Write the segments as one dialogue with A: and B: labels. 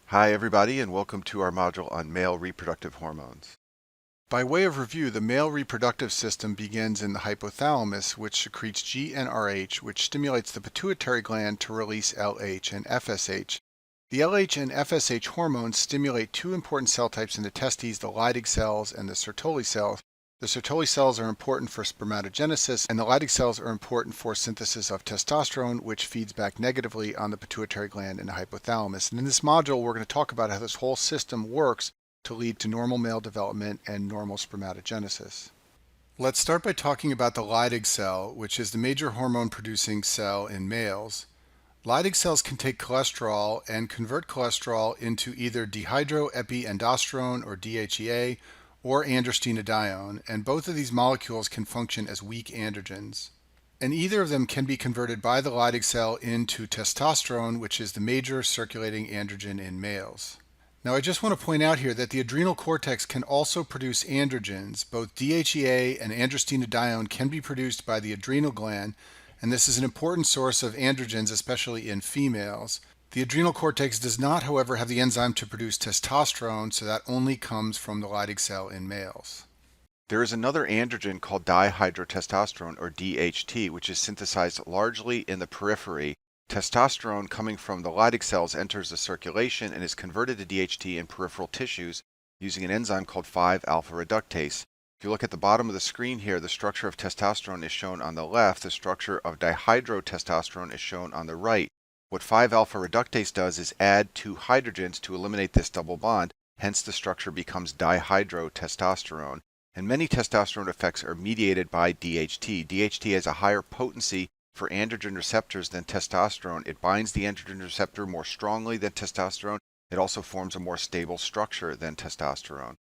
A: Hi everybody, and welcome to our module on male reproductive hormones. By way of review, the male reproductive system begins in the hypothalamus, which secretes GnRH, which stimulates the pituitary gland to release LH and FSH. The LH and FSH hormones stimulate two important cell types in the testes, the Leydig cells and the Sertoli cells. The Sertoli cells are important for spermatogenesis, and the Leydig cells are important for synthesis of testosterone, which feeds back negatively on the pituitary gland and the hypothalamus. And in this module, we're going to talk about how this whole system works to lead to normal male development and normal spermatogenesis. Let's start by talking about the Leydig cell, which is the major hormone-producing cell in males. Leydig cells can take cholesterol and convert cholesterol into either dehydroepiandrosterone or DHEA or androstenedione, and both of these molecules can function as weak androgens. And either of them can be converted by the Leydig cell into testosterone, which is the major circulating androgen in males. Now, I just want to point out here that the adrenal cortex can also produce androgens. Both DHEA and androstenedione can be produced by the adrenal gland, and this is an important source of androgens, especially in females. The adrenal cortex does not, however, have the enzyme to produce testosterone, so that only comes from the Leydig cell in males. There is another androgen called dihydrotestosterone, or DHT, which is synthesized largely in the periphery. Testosterone coming from the Leydig cells enters the circulation and is converted to DHT in peripheral tissues using an enzyme called 5-alpha reductase. If you look at the bottom of the screen here, the structure of testosterone is shown on the left, the structure of dihydrotestosterone is shown on the right. What 5-alpha reductase does is add two hydrogens to eliminate this double bond, hence the structure becomes dihydrotestosterone. And many testosterone effects are mediated by DHT. DHT has a higher potency for androgen receptors than testosterone. It binds the androgen receptor more strongly than testosterone. It also forms a more stable structure than testosterone.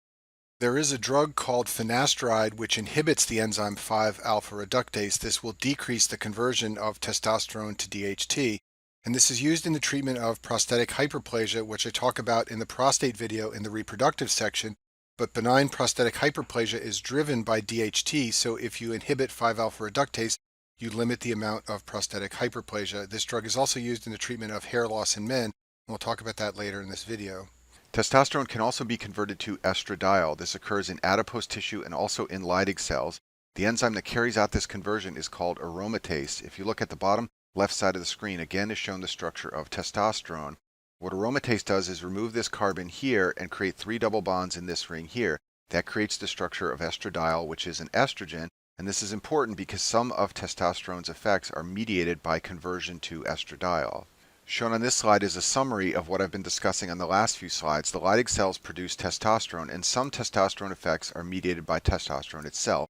A: There is a drug called finasteride which inhibits the enzyme 5-alpha reductase. This will decrease the conversion of testosterone to DHT, and this is used in the treatment of prostatic hyperplasia, which I talk about in the prostate video in the reproductive section. But benign prostatic hyperplasia is driven by DHT, so if you inhibit 5-alpha reductase, you limit the amount of prostatic hyperplasia. This drug is also used in the treatment of hair loss in men, and we'll talk about that later in this video. Testosterone can also be converted to estradiol. This occurs in adipose tissue and also in Leydig cells. The enzyme that carries out this conversion is called aromatase. If you look at the bottom left side of the screen, again is shown the structure of testosterone. What aromatase does is remove this carbon here and create three double bonds in this ring here. That creates the structure of estradiol, which is an estrogen, and this is important because some of testosterone's effects are mediated by conversion to estradiol. Shown on this slide is a summary of what I've been discussing on the last few slides. The Leydig cells produce testosterone, and some testosterone effects are mediated by testosterone itself.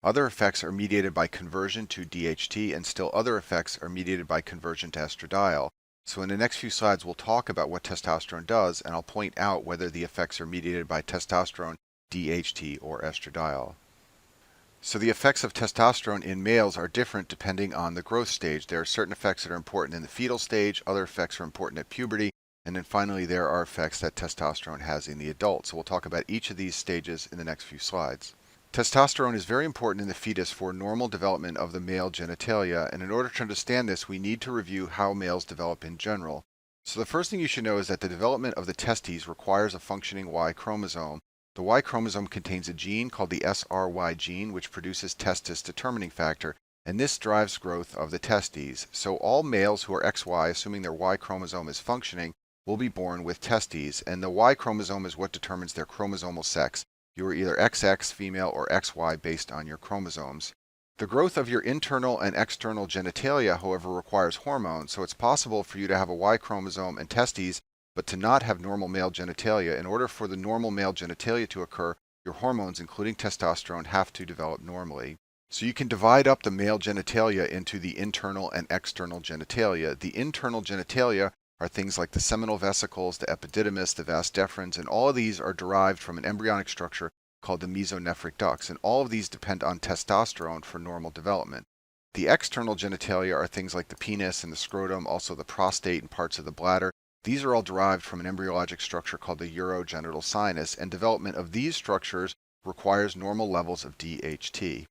A: Other effects are mediated by conversion to DHT, and still other effects are mediated by conversion to estradiol. So in the next few slides, we'll talk about what testosterone does, and I'll point out whether the effects are mediated by testosterone, DHT, or estradiol. So the effects of testosterone in males are different depending on the growth stage. There are certain effects that are important in the fetal stage, other effects are important at puberty, and then finally there are effects that testosterone has in the adult. So we'll talk about each of these stages in the next few slides. Testosterone is very important in the fetus for normal development of the male genitalia, and in order to understand this, we need to review how males develop in general. So the first thing you should know is that the development of the testes requires a functioning Y chromosome. The Y chromosome contains a gene called the SRY gene, which produces testis determining factor, and this drives growth of the testes. So all males who are XY, assuming their Y chromosome is functioning, will be born with testes, and the Y chromosome is what determines their chromosomal sex. You are either XX, female, or XY based on your chromosomes. The growth of your internal and external genitalia, however, requires hormones, so it's possible for you to have a Y chromosome and testes, but to not have normal male genitalia. In order for the normal male genitalia to occur, your hormones, including testosterone, have to develop normally. So you can divide up the male genitalia into the internal and external genitalia. The internal genitalia are things like the seminal vesicles, the epididymis, the vas deferens, and all of these are derived from an embryonic structure called the mesonephric ducts, and all of these depend on testosterone for normal development. The external genitalia are things like the penis and the scrotum, also the prostate and parts of the bladder. These are all derived from an embryologic structure called the urogenital sinus, and development of these structures requires normal levels of DHT.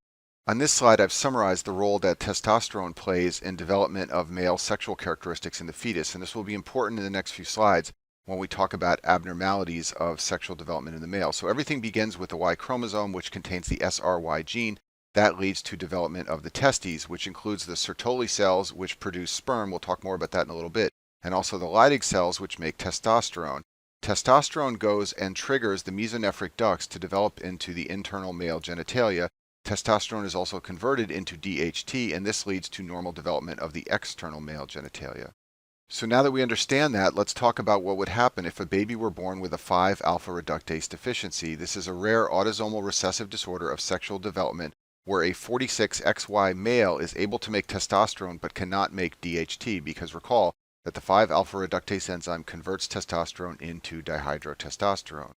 A: On this slide, I've summarized the role that testosterone plays in development of male sexual characteristics in the fetus, and this will be important in the next few slides when we talk about abnormalities of sexual development in the male. So everything begins with the Y chromosome, which contains the SRY gene. That leads to development of the testes, which includes the Sertoli cells, which produce sperm. We'll talk more about that in a little bit. And also the Leydig cells, which make testosterone. Testosterone goes and triggers the mesonephric ducts to develop into the internal male genitalia. Testosterone is also converted into DHT, and this leads to normal development of the external male genitalia. So now that we understand that, let's talk about what would happen if a baby were born with a 5-alpha reductase deficiency. This is a rare autosomal recessive disorder of sexual development where a 46XY male is able to make testosterone but cannot make DHT, because recall that the 5-alpha reductase enzyme converts testosterone into dihydrotestosterone.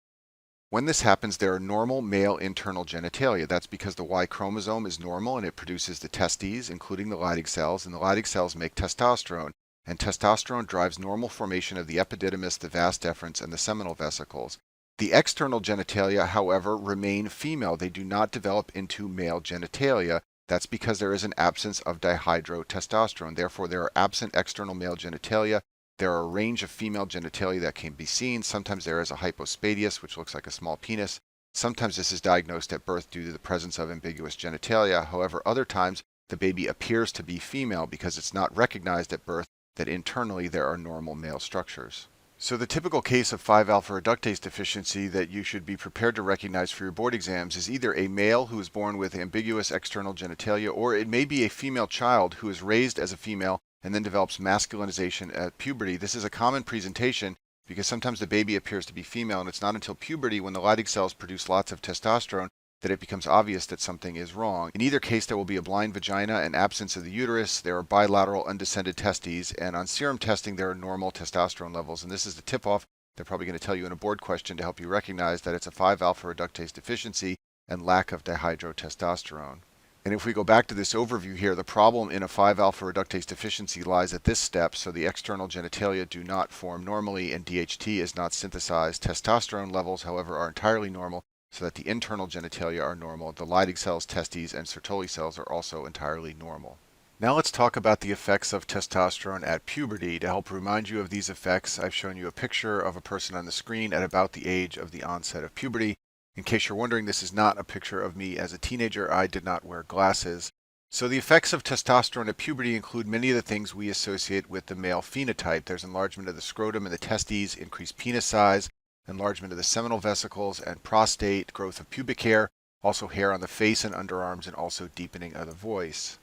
A: When this happens, there are normal male internal genitalia. That's because the Y chromosome is normal and it produces the testes, including the Leydig cells, and the Leydig cells make testosterone. And testosterone drives normal formation of the epididymis, the vas deferens, and the seminal vesicles. The external genitalia, however, remain female. They do not develop into male genitalia. That's because there is an absence of dihydrotestosterone. Therefore, there are absent external male genitalia. There are a range of female genitalia that can be seen. Sometimes there is a hypospadias, which looks like a small penis. Sometimes this is diagnosed at birth due to the presence of ambiguous genitalia. However, other times the baby appears to be female because it's not recognized at birth that internally there are normal male structures. So the typical case of 5-alpha reductase deficiency that you should be prepared to recognize for your board exams is either a male who is born with ambiguous external genitalia, or it may be a female child who is raised as a female and then develops masculinization at puberty. This is a common presentation because sometimes the baby appears to be female, and it's not until puberty, when the Leydig cells produce lots of testosterone, that it becomes obvious that something is wrong. In either case, there will be a blind vagina and absence of the uterus. There are bilateral undescended testes, and on serum testing there are normal testosterone levels. And this is the tip-off they're probably going to tell you in a board question to help you recognize that it's a 5-alpha reductase deficiency and lack of dihydrotestosterone. And if we go back to this overview here, the problem in a 5-alpha reductase deficiency lies at this step. So the external genitalia do not form normally and DHT is not synthesized. Testosterone levels, however, are entirely normal, so that the internal genitalia are normal. The Leydig cells, testes, and Sertoli cells are also entirely normal. Now let's talk about the effects of testosterone at puberty. To help remind you of these effects, I've shown you a picture of a person on the screen at about the age of the onset of puberty. In case you're wondering, this is not a picture of me as a teenager. I did not wear glasses. So the effects of testosterone at puberty include many of the things we associate with the male phenotype. There's enlargement of the scrotum and the testes, increased penis size, enlargement of the seminal vesicles and prostate, growth of pubic hair, also hair on the face and underarms, and also deepening of the voice.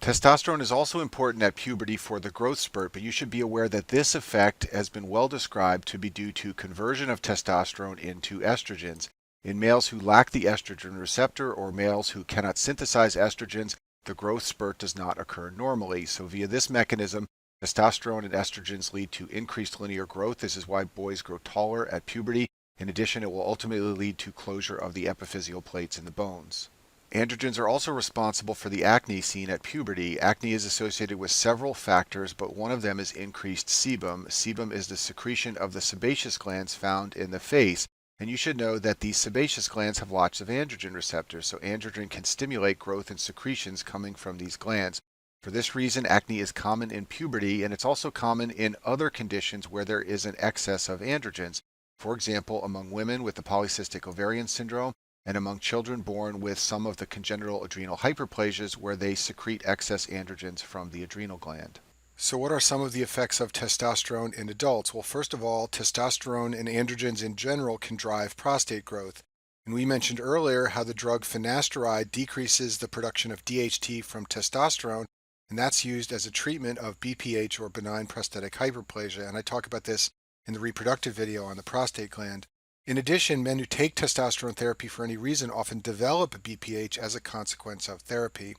A: Testosterone is also important at puberty for the growth spurt, but you should be aware that this effect has been well described to be due to conversion of testosterone into estrogens. In males who lack the estrogen receptor or males who cannot synthesize estrogens, the growth spurt does not occur normally. So via this mechanism, testosterone and estrogens lead to increased linear growth. This is why boys grow taller at puberty. In addition, it will ultimately lead to closure of the epiphyseal plates in the bones. Androgens are also responsible for the acne seen at puberty. Acne is associated with several factors, but one of them is increased sebum. Sebum is the secretion of the sebaceous glands found in the face. And you should know that these sebaceous glands have lots of androgen receptors, so androgen can stimulate growth and secretions coming from these glands. For this reason, acne is common in puberty, and it's also common in other conditions where there is an excess of androgens. For example, among women with the polycystic ovarian syndrome, and among children born with some of the congenital adrenal hyperplasias where they secrete excess androgens from the adrenal gland. So what are some of the effects of testosterone in adults? Well, first of all, testosterone and androgens in general can drive prostate growth. And we mentioned earlier how the drug finasteride decreases the production of DHT from testosterone, and that's used as a treatment of BPH, or benign prostatic hyperplasia, and I talk about this in the reproductive video on the prostate gland. In addition, men who take testosterone therapy for any reason often develop BPH as a consequence of therapy.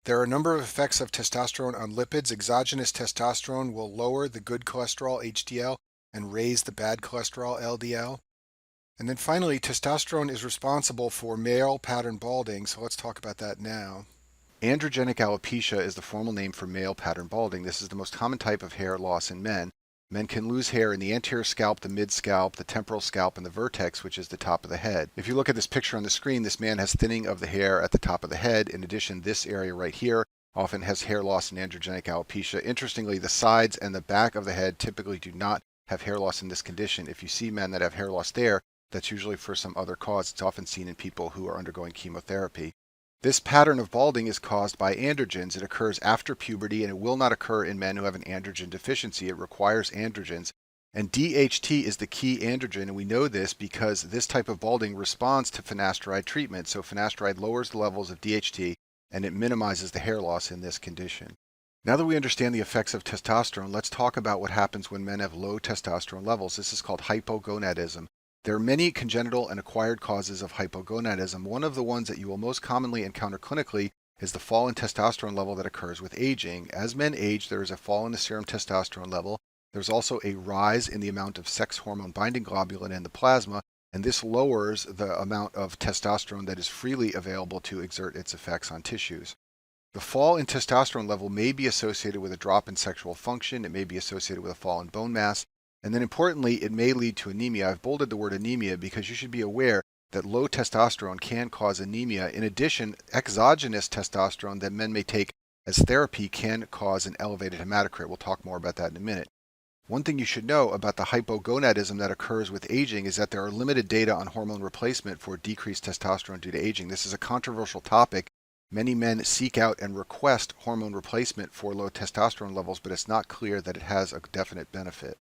A: There are a number of effects of testosterone on lipids. Exogenous testosterone will lower the good cholesterol HDL and raise the bad cholesterol LDL. And then finally, testosterone is responsible for male pattern balding, so let's talk about that now. Androgenic alopecia is the formal name for male pattern balding. This is the most common type of hair loss in men. Men can lose hair in the anterior scalp, the mid-scalp, the temporal scalp, and the vertex, which is the top of the head. If you look at this picture on the screen, this man has thinning of the hair at the top of the head. In addition, this area right here often has hair loss in androgenic alopecia. Interestingly, the sides and the back of the head typically do not have hair loss in this condition. If you see men that have hair loss there, that's usually for some other cause. It's often seen in people who are undergoing chemotherapy. This pattern of balding is caused by androgens. It occurs after puberty, and it will not occur in men who have an androgen deficiency. It requires androgens. And DHT is the key androgen, and we know this because this type of balding responds to finasteride treatment. So finasteride lowers the levels of DHT, and it minimizes the hair loss in this condition. Now that we understand the effects of testosterone, let's talk about what happens when men have low testosterone levels. This is called hypogonadism. There are many congenital and acquired causes of hypogonadism. One of the ones that you will most commonly encounter clinically is the fall in testosterone level that occurs with aging. As men age, there is a fall in the serum testosterone level. There's also a rise in the amount of sex hormone binding globulin in the plasma, and this lowers the amount of testosterone that is freely available to exert its effects on tissues. The fall in testosterone level may be associated with a drop in sexual function. It may be associated with a fall in bone mass. And then importantly, it may lead to anemia. I've bolded the word anemia because you should be aware that low testosterone can cause anemia. In addition, exogenous testosterone that men may take as therapy can cause an elevated hematocrit. We'll talk more about that in a minute. One thing you should know about the hypogonadism that occurs with aging is that there are limited data on hormone replacement for decreased testosterone due to aging. This is a controversial topic. Many men seek out and request hormone replacement for low testosterone levels, but it's not clear that it has a definite benefit.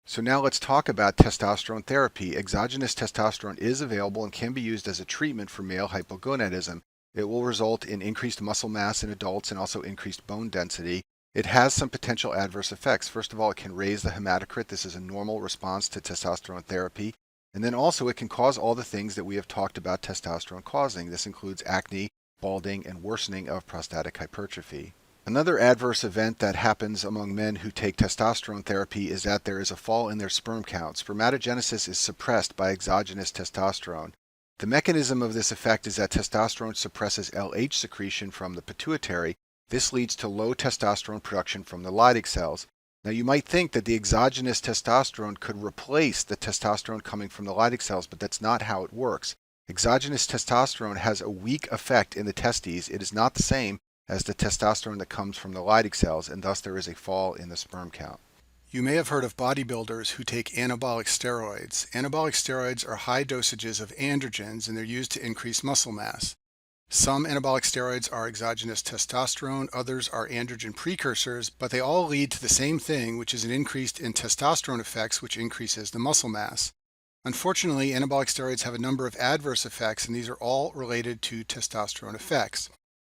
A: So now let's talk about testosterone therapy. Exogenous testosterone is available and can be used as a treatment for male hypogonadism. It will result in increased muscle mass in adults and also increased bone density. It has some potential adverse effects. First of all, it can raise the hematocrit. This is a normal response to testosterone therapy. And then also it can cause all the things that we have talked about testosterone causing. This includes acne, balding, and worsening of prostatic hypertrophy. Another adverse event that happens among men who take testosterone therapy is that there is a fall in their sperm count. Spermatogenesis is suppressed by exogenous testosterone. The mechanism of this effect is that testosterone suppresses LH secretion from the pituitary. This leads to low testosterone production from the Leydig cells. Now you might think that the exogenous testosterone could replace the testosterone coming from the Leydig cells, but that's not how it works. Exogenous testosterone has a weak effect in the testes. It is not the same as the testosterone that comes from the Leydig cells, and thus there is a fall in the sperm count. You may have heard of bodybuilders who take anabolic steroids. Anabolic steroids are high dosages of androgens, and they're used to increase muscle mass. Some anabolic steroids are exogenous testosterone, others are androgen precursors, but they all lead to the same thing, which is an increase in testosterone effects, which increases the muscle mass. Unfortunately, anabolic steroids have a number of adverse effects, and these are all related to testosterone effects.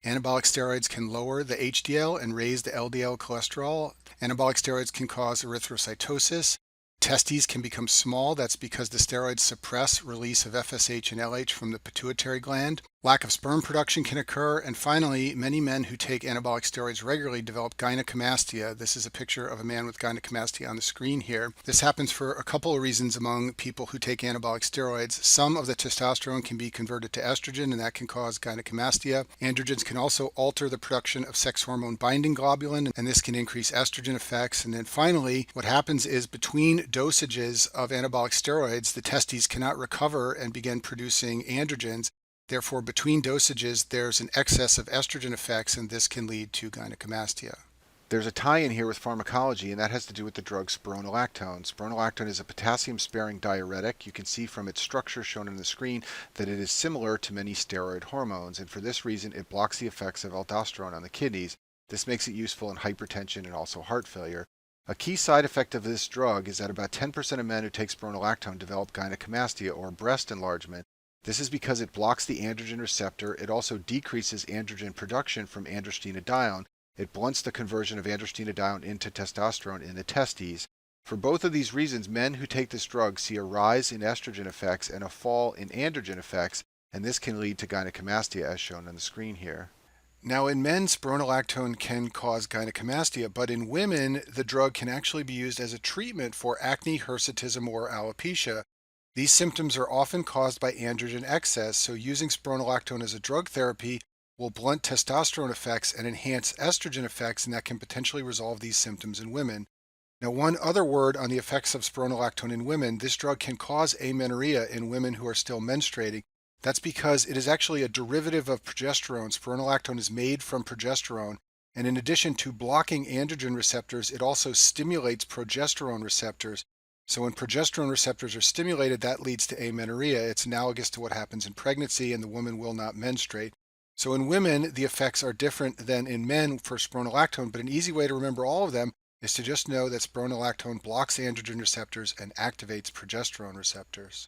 A: Anabolic steroids can lower the HDL and raise the LDL cholesterol. Anabolic steroids can cause erythrocytosis. Testes can become small. That's because the steroids suppress release of FSH and LH from the pituitary gland. Lack of sperm production can occur. And finally, many men who take anabolic steroids regularly develop gynecomastia. This is a picture of a man with gynecomastia on the screen here. This happens for a couple of reasons among people who take anabolic steroids. Some of the testosterone can be converted to estrogen, and that can cause gynecomastia. Androgens can also alter the production of sex hormone binding globulin, and this can increase estrogen effects. And then finally, what happens is between dosages of anabolic steroids, the testes cannot recover and begin producing androgens. Therefore, between dosages, there's an excess of estrogen effects, and this can lead to gynecomastia. There's a tie-in here with pharmacology, and that has to do with the drug spironolactone. Spironolactone is a potassium-sparing diuretic. You can see from its structure shown on the screen that it is similar to many steroid hormones, and for this reason, it blocks the effects of aldosterone on the kidneys. This makes it useful in hypertension and also heart failure. A key side effect of this drug is that about 10% of men who take spironolactone develop gynecomastia, or breast enlargement. This is because it blocks the androgen receptor. It also decreases androgen production from androstenedione. It blunts the conversion of androstenedione into testosterone in the testes. For both of these reasons, men who take this drug see a rise in estrogen effects and a fall in androgen effects, and this can lead to gynecomastia as shown on the screen here. Now in men, spironolactone can cause gynecomastia, but in women, the drug can actually be used as a treatment for acne, hirsutism, or alopecia. These symptoms are often caused by androgen excess, so using spironolactone as a drug therapy will blunt testosterone effects and enhance estrogen effects, and that can potentially resolve these symptoms in women. Now, one other word on the effects of spironolactone in women: this drug can cause amenorrhea in women who are still menstruating. That's because it is actually a derivative of progesterone. Spironolactone is made from progesterone, and in addition to blocking androgen receptors, it also stimulates progesterone receptors. So when progesterone receptors are stimulated, that leads to amenorrhea. It's analogous to what happens in pregnancy, and the woman will not menstruate. So in women, the effects are different than in men for spironolactone, but an easy way to remember all of them is to just know that spironolactone blocks androgen receptors and activates progesterone receptors.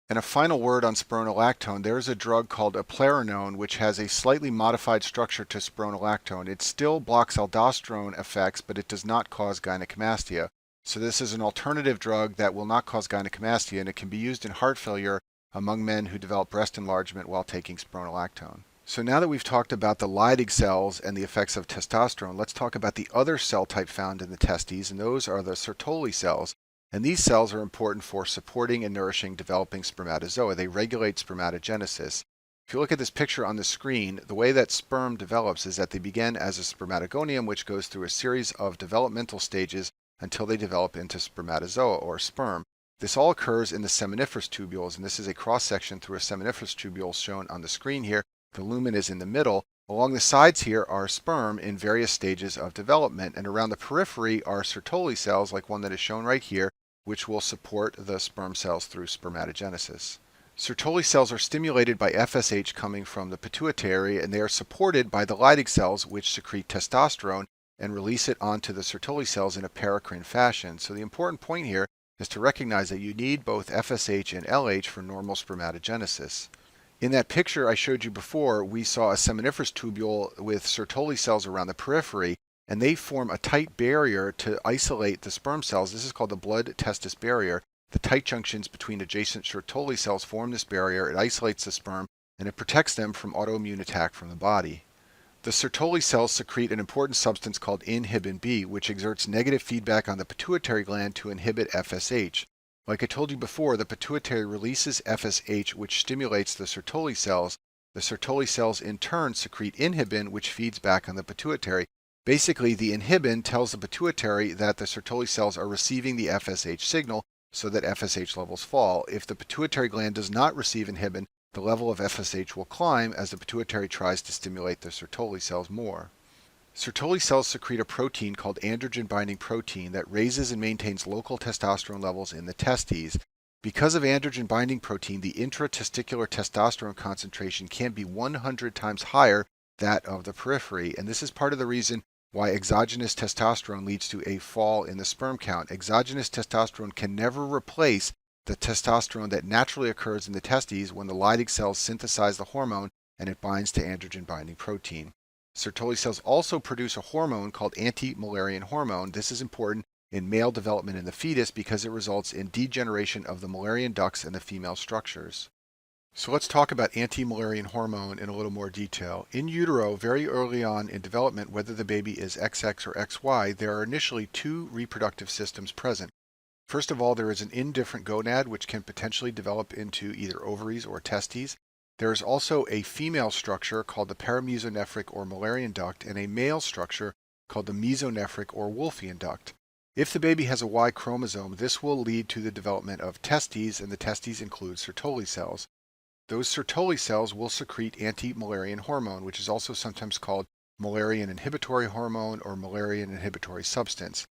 A: And a final word on spironolactone, there is a drug called eplerenone which has a slightly modified structure to spironolactone. It still blocks aldosterone effects, but it does not cause gynecomastia. So this is an alternative drug that will not cause gynecomastia, and it can be used in heart failure among men who develop breast enlargement while taking spironolactone. So now that we've talked about the Leydig cells and the effects of testosterone, let's talk about the other cell type found in the testes, and those are the Sertoli cells. And these cells are important for supporting and nourishing developing spermatozoa. They regulate spermatogenesis. If you look at this picture on the screen, the way that sperm develops is that they begin as a spermatogonium, which goes through a series of developmental stages until they develop into spermatozoa or sperm. This all occurs in the seminiferous tubules, and this is a cross-section through a seminiferous tubule shown on the screen here. The lumen is in the middle. Along the sides here are sperm in various stages of development, and around the periphery are Sertoli cells, like one that is shown right here, which will support the sperm cells through spermatogenesis. Sertoli cells are stimulated by FSH coming from the pituitary, and they are supported by the Leydig cells, which secrete testosterone and release it onto the Sertoli cells in a paracrine fashion. So the important point here is to recognize that you need both FSH and LH for normal spermatogenesis. In that picture I showed you before, we saw a seminiferous tubule with Sertoli cells around the periphery, and they form a tight barrier to isolate the sperm cells. This is called the blood-testis barrier. The tight junctions between adjacent Sertoli cells form this barrier. It isolates the sperm, and it protects them from autoimmune attack from the body. The Sertoli cells secrete an important substance called inhibin B, which exerts negative feedback on the pituitary gland to inhibit FSH. Like I told you before, the pituitary releases FSH, which stimulates the Sertoli cells. The Sertoli cells in turn secrete inhibin, which feeds back on the pituitary. Basically, the inhibin tells the pituitary that the Sertoli cells are receiving the FSH signal so that FSH levels fall. If the pituitary gland does not receive inhibin, the level of FSH will climb as the pituitary tries to stimulate the Sertoli cells more. Sertoli cells secrete a protein called androgen-binding protein that raises and maintains local testosterone levels in the testes. Because of androgen-binding protein, the intratesticular testosterone concentration can be 100 times higher than that of the periphery, and this is part of the reason why exogenous testosterone leads to a fall in the sperm count. Exogenous testosterone can never replace the testosterone that naturally occurs in the testes when the Leydig cells synthesize the hormone and it binds to androgen-binding protein. Sertoli cells also produce a hormone called anti-Mullerian hormone. This is important in male development in the fetus because it results in degeneration of the Mullerian ducts and the female structures. So let's talk about anti-Mullerian hormone in a little more detail. In utero, very early on in development, whether the baby is XX or XY, there are initially two reproductive systems present. First of all, there is an indifferent gonad which can potentially develop into either ovaries or testes. There is also a female structure called the paramesonephric or Mullerian duct and a male structure called the mesonephric or Wolffian duct. If the baby has a Y chromosome, this will lead to the development of testes, and the testes include Sertoli cells. Those Sertoli cells will secrete anti-Mullerian hormone, which is also sometimes called Mullerian inhibitory hormone or Mullerian inhibitory substance.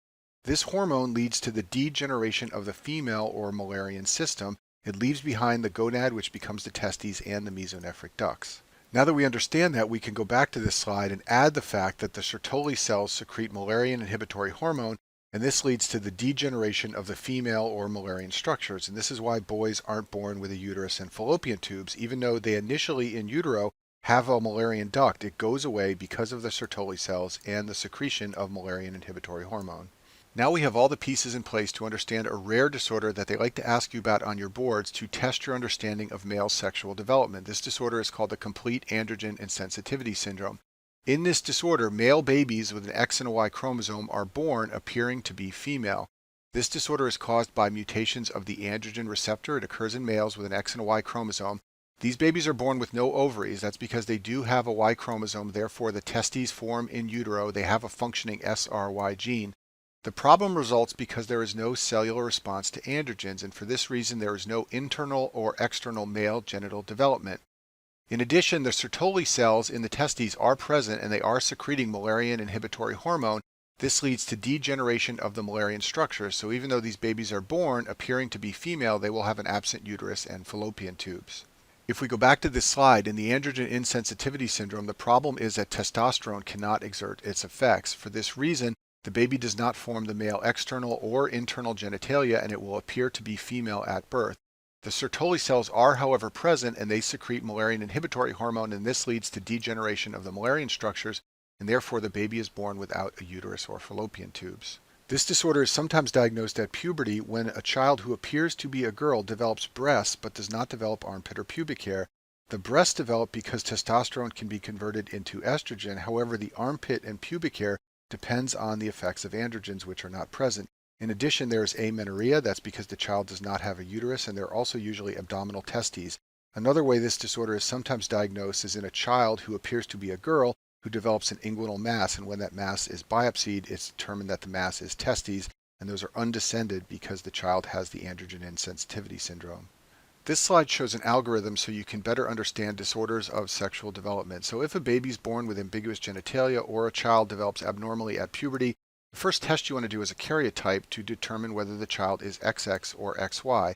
A: This hormone leads to the degeneration of the female or Mullerian system. It leaves behind the gonad, which becomes the testes and the mesonephric ducts. Now that we understand that, we can go back to this slide and add the fact that the Sertoli cells secrete Mullerian inhibitory hormone, and this leads to the degeneration of the female or Mullerian structures. And this is why boys aren't born with a uterus and fallopian tubes. Even though they initially in utero have a Mullerian duct, it goes away because of the Sertoli cells and the secretion of Mullerian inhibitory hormone. Now we have all the pieces in place to understand a rare disorder that they like to ask you about on your boards to test your understanding of male sexual development. This disorder is called the complete androgen insensitivity syndrome. In this disorder, male babies with an X and a Y chromosome are born appearing to be female. This disorder is caused by mutations of the androgen receptor. It occurs in males with an X and a Y chromosome. These babies are born with no ovaries. That's because they do have a Y chromosome. Therefore, the testes form in utero. They have a functioning SRY gene. The problem results because there is no cellular response to androgens, and for this reason there is no internal or external male genital development. In addition, the Sertoli cells in the testes are present and they are secreting Mullerian inhibitory hormone. This leads to degeneration of the Müllerian structures, so even though these babies are born appearing to be female, they will have an absent uterus and fallopian tubes. If we go back to this slide, in the androgen insensitivity syndrome, the problem is that testosterone cannot exert its effects. For this reason, the baby does not form the male external or internal genitalia, and it will appear to be female at birth. The Sertoli cells are, however, present, and they secrete Müllerian inhibitory hormone, and this leads to degeneration of the Müllerian structures, and therefore the baby is born without a uterus or fallopian tubes. This disorder is sometimes diagnosed at puberty when a child who appears to be a girl develops breasts but does not develop armpit or pubic hair. The breasts develop because testosterone can be converted into estrogen. However, the armpit and pubic hair depends on the effects of androgens, which are not present. In addition, there is amenorrhea. That's because the child does not have a uterus, and there are also usually abdominal testes. Another way this disorder is sometimes diagnosed is in a child who appears to be a girl who develops an inguinal mass, and when that mass is biopsied, it's determined that the mass is testes, and those are undescended because the child has the androgen insensitivity syndrome. This slide shows an algorithm so you can better understand disorders of sexual development. So if a baby is born with ambiguous genitalia or a child develops abnormally at puberty, the first test you want to do is a karyotype to determine whether the child is XX or XY.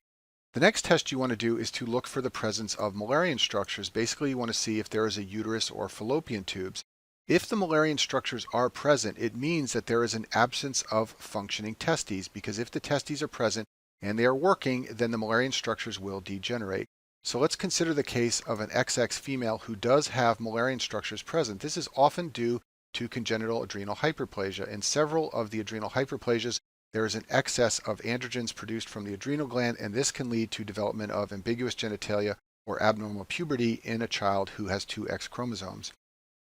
A: The next test you want to do is to look for the presence of Müllerian structures. Basically, you want to see if there is a uterus or fallopian tubes. If the Müllerian structures are present, it means that there is an absence of functioning testes, because if the testes are present and they are working, then the Müllerian structures will degenerate. So let's consider the case of an XX female who does have Müllerian structures present. This is often due to congenital adrenal hyperplasia. In several of the adrenal hyperplasias, there is an excess of androgens produced from the adrenal gland, and this can lead to development of ambiguous genitalia or abnormal puberty in a child who has two X chromosomes.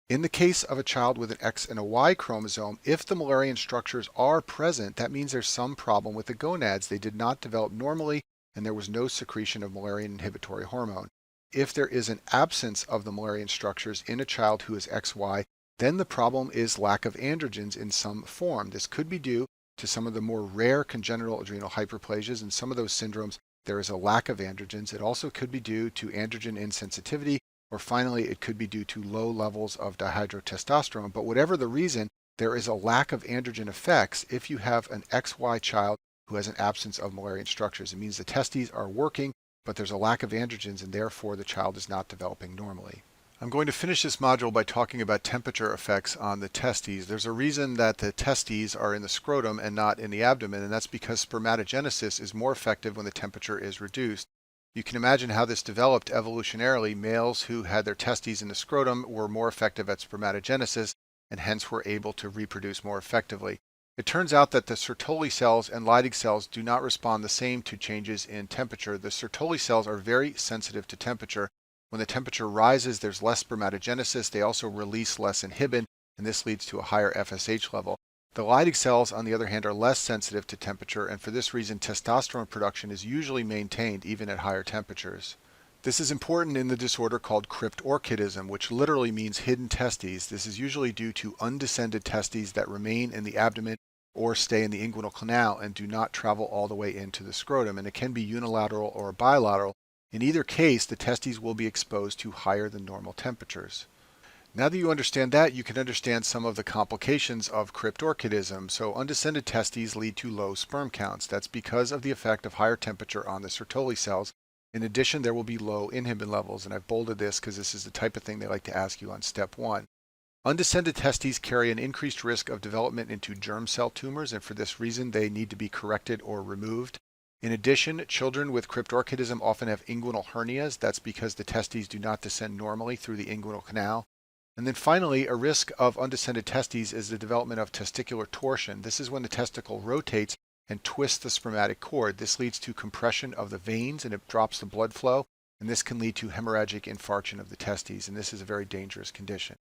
A: In the case of a child with an X and a Y chromosome, if the Müllerian structures are present, that means there's some problem with the gonads. They did not develop normally, and there was no secretion of Müllerian inhibitory hormone. If there is an absence of the Müllerian structures in a child who is XY, then the problem is lack of androgens in some form. This could be due to some of the more rare congenital adrenal hyperplasias. In some of those syndromes, there is a lack of androgens. It also could be due to androgen insensitivity, or finally, it could be due to low levels of dihydrotestosterone. But whatever the reason, there is a lack of androgen effects if you have an XY child who has an absence of Müllerian structures. It means the testes are working, but there's a lack of androgens, and therefore the child is not developing normally. I'm going to finish this module by talking about temperature effects on the testes. There's a reason that the testes are in the scrotum and not in the abdomen, and that's because spermatogenesis is more effective when the temperature is reduced. You can imagine how this developed evolutionarily. Males who had their testes in the scrotum were more effective at spermatogenesis and hence were able to reproduce more effectively. It turns out that the Sertoli cells and Leydig cells do not respond the same to changes in temperature. The Sertoli cells are very sensitive to temperature. When the temperature rises, there's less spermatogenesis. They also release less inhibin, and this leads to a higher FSH level. The Leydig cells, on the other hand, are less sensitive to temperature, and for this reason, testosterone production is usually maintained even at higher temperatures. This is important in the disorder called cryptorchidism, which literally means hidden testes. This is usually due to undescended testes that remain in the abdomen or stay in the inguinal canal and do not travel all the way into the scrotum, and it can be unilateral or bilateral. In either case, the testes will be exposed to higher than normal temperatures. Now that you understand that, you can understand some of the complications of cryptorchidism. So undescended testes lead to low sperm counts. That's because of the effect of higher temperature on the Sertoli cells. In addition, there will be low inhibin levels, and I've bolded this because this is the type of thing they like to ask you on step 1. Undescended testes carry an increased risk of development into germ cell tumors, and for this reason they need to be corrected or removed. In addition, children with cryptorchidism often have inguinal hernias. That's because the testes do not descend normally through the inguinal canal. And then finally, a risk of undescended testes is the development of testicular torsion. This is when the testicle rotates and twists the spermatic cord. This leads to compression of the veins and it drops the blood flow, and this can lead to hemorrhagic infarction of the testes, and this is a very dangerous condition.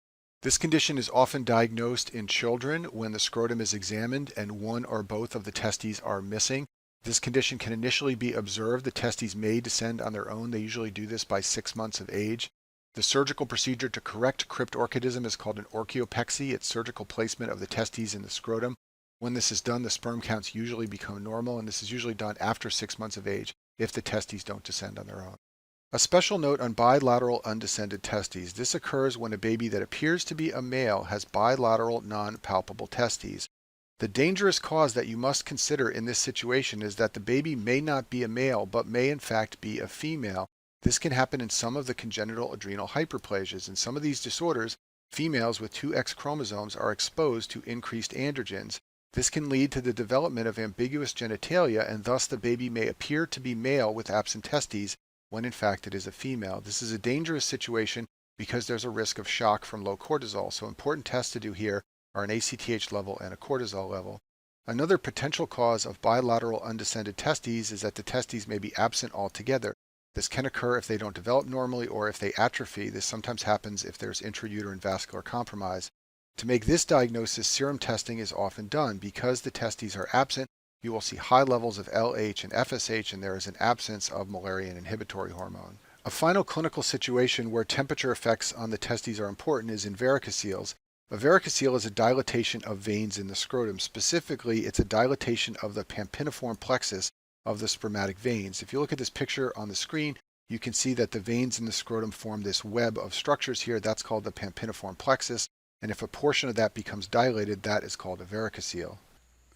A: This condition is often diagnosed in children when the scrotum is examined and one or both of the testes are missing. This condition can initially be observed. The testes may descend on their own. They usually do this by 6 months of age. The surgical procedure to correct cryptorchidism is called an orchiopexy. It's surgical placement of the testes in the scrotum. When this is done, the sperm counts usually become normal, and this is usually done after 6 months of age if the testes don't descend on their own. A special note on bilateral undescended testes. This occurs when a baby that appears to be a male has bilateral non-palpable testes. The dangerous cause that you must consider in this situation is that the baby may not be a male, but may in fact be a female. This can happen in some of the congenital adrenal hyperplasias. In some of these disorders, females with two X chromosomes are exposed to increased androgens. This can lead to the development of ambiguous genitalia, and thus the baby may appear to be male with absent testes when in fact it is a female. This is a dangerous situation because there's a risk of shock from low cortisol. So important tests to do here are an ACTH level and a cortisol level. Another potential cause of bilateral undescended testes is that the testes may be absent altogether. This can occur if they don't develop normally or if they atrophy. This sometimes happens if there's intrauterine vascular compromise. To make this diagnosis, serum testing is often done. Because the testes are absent, you will see high levels of LH and FSH, and there is an absence of Müllerian inhibitory hormone. A final clinical situation where temperature effects on the testes are important is in varicoceles. A varicocele is a dilatation of veins in the scrotum. Specifically, it's a dilatation of the pampiniform plexus of the spermatic veins. If you look at this picture on the screen, you can see that the veins in the scrotum form this web of structures here. That's called the pampiniform plexus. And if a portion of that becomes dilated, that is called a varicocele.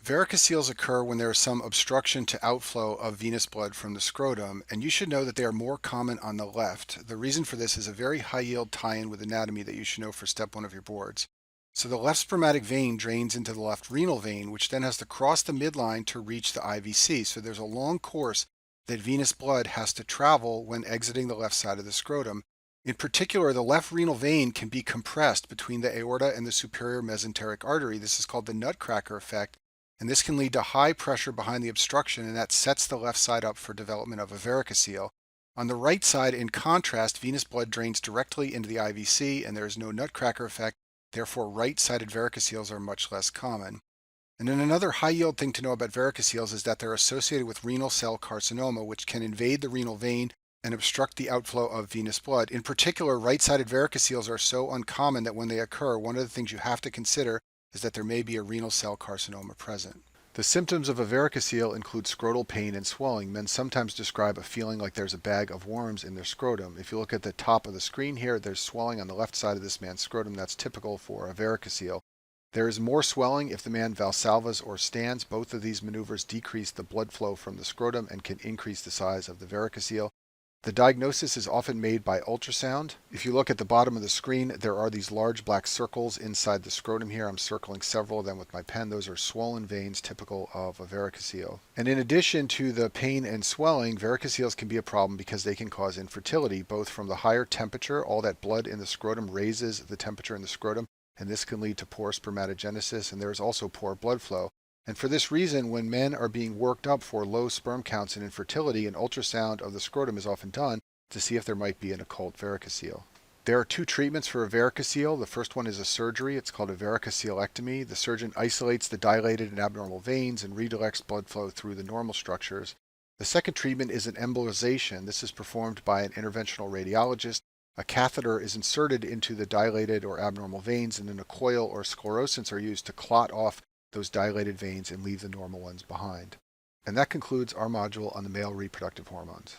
A: Varicoceles occur when there is some obstruction to outflow of venous blood from the scrotum, and you should know that they are more common on the left. The reason for this is a very high-yield tie-in with anatomy that you should know for step 1 of your boards. So the left spermatic vein drains into the left renal vein, which then has to cross the midline to reach the IVC. So there's a long course that venous blood has to travel when exiting the left side of the scrotum. In particular, the left renal vein can be compressed between the aorta and the superior mesenteric artery. This is called the nutcracker effect, and this can lead to high pressure behind the obstruction, and that sets the left side up for development of a varicocele. On the right side, in contrast, venous blood drains directly into the IVC, and there is no nutcracker effect. Therefore, right-sided varicoceles are much less common. And then another high-yield thing to know about varicoceles is that they're associated with renal cell carcinoma, which can invade the renal vein and obstruct the outflow of venous blood. In particular, right-sided varicoceles are so uncommon that when they occur, one of the things you have to consider is that there may be a renal cell carcinoma present. The symptoms of a varicocele include scrotal pain and swelling. Men sometimes describe a feeling like there's a bag of worms in their scrotum. If you look at the top of the screen here, there's swelling on the left side of this man's scrotum. That's typical for a varicocele. There is more swelling if the man valsalvas or stands. Both of these maneuvers decrease the blood flow from the scrotum and can increase the size of the varicocele. The diagnosis is often made by ultrasound. If you look at the bottom of the screen, there are these large black circles inside the scrotum here. I'm circling several of them with my pen. Those are swollen veins typical of a varicocele. And in addition to the pain and swelling, varicoceles can be a problem because they can cause infertility, both from the higher temperature. All that blood in the scrotum raises the temperature in the scrotum, and this can lead to poor spermatogenesis, and there is also poor blood flow. And for this reason, when men are being worked up for low sperm counts and infertility, an ultrasound of the scrotum is often done to see if there might be an occult varicocele. There are two treatments for a varicocele. The first one is a surgery. It's called a varicocelectomy. The surgeon isolates the dilated and abnormal veins and redirects blood flow through the normal structures. The second treatment is an embolization. This is performed by an interventional radiologist. A catheter is inserted into the dilated or abnormal veins, and then a coil or sclerosants are used to clot off those dilated veins and leave the normal ones behind. And that concludes our module on the male reproductive hormones.